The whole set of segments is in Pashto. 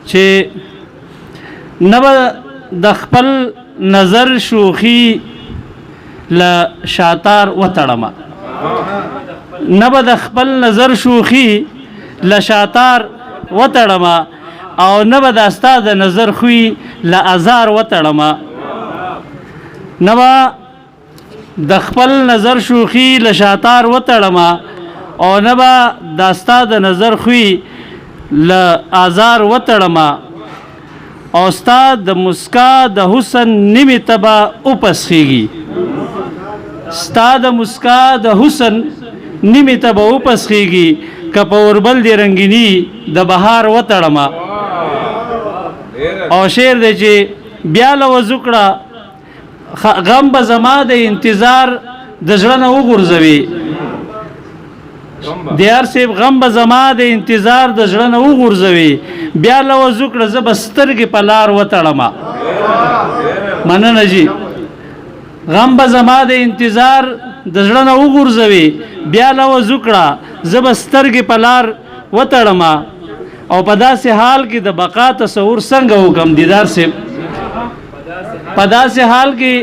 چې نبا د خپل نظر شوخي ل شاتار وتړما نبا د خپل نظر شوخي ل شاتار وتړما او نبا د استاد نظر خوې ل ازار وتړما نبا د خپل نظر شوخي ل شاتار وتړما او نبا د استاد نظر خوې ل ازار وتړما او استاد د مسکا د حسن نیمه تبا اوپسخیږي استاد مسکا د حسن نیمه تبا اوپسخیږي کپوربل دی رنگینی د بهار وتړما او شعر دی چې بیا له وزکړه غم به زما د انتظار د زړه نه وغورځوي دیار صاحب غم به زما د انتظار د زړه نه وغورځوي بیا له وزکړه زه به سترګې په لار وتړمه مننه جي غم به زما د انتظار د زړه نه وغورځوي بیا له وزکړه زه به سترګې په لار وتړمه او په داسې حال کې د بقا تصور څنګه وکم دیدار صاحب په داسې حال کې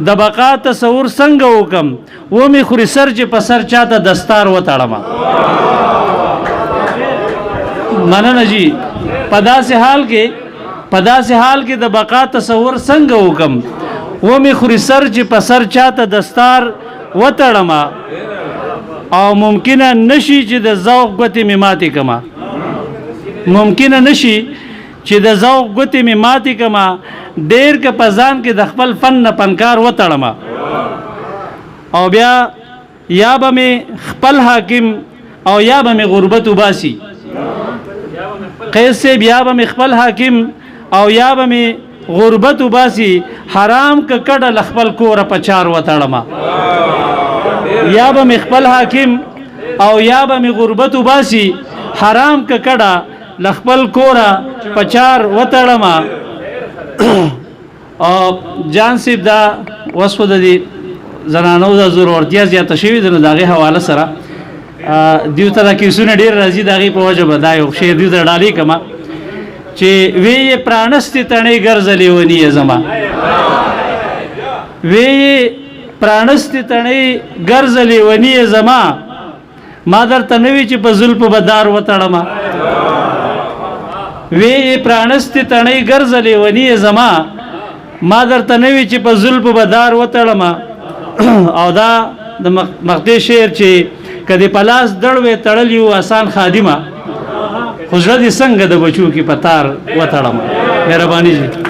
د بقا تصور څنګه وکم و می خوري سر چې په سر چاته دستار وتړما مننه جی په داسې حال کې د بقا تصور څنګه وکم و می خوري سر چې په سر چاته دستار وتړما او ممکنه نشي چې د ذوق غوتې می ماتې کما ممکنه نشي چې د ذوق غوتې می ماتې کما ډیر که پزان کې د خپل فن نه پنکار وتړما او بیا یا به می خپل حاکم او یا به می غربت وباسي قیس بیا به می خپل حاکم او یا به می غربت وباسي حرام ک کډه خپل کور په چار وتړما یا به می خپل حاکم او یا به می غربت وباسي حرام ک کډه خپل کور په چار وتړما او جان سیب دا وصف د دې زنانو د ضرورتیا زیاته شوی د دغه حواله سره دیو ته د کیسونه ډیر راځي دغه په وجه به دا یو شی دیو ته ډالي کما چې وی پرانستی تڼي ګرځلې ونی زما وی پرانستی تڼي ګرځلې ونی زما ما درته نوی چې په زلف بدار وتړما وی پرانستی تڼي ګرځلې ونی زما ما درته نوی چې په زلف بدار وتړما او دا د مقدې شعر چې کدی پلاس دړوي تړلیو آسان خادمه خو ځړ دي څنګه د بچو کې پتار وتړما مهرباني جی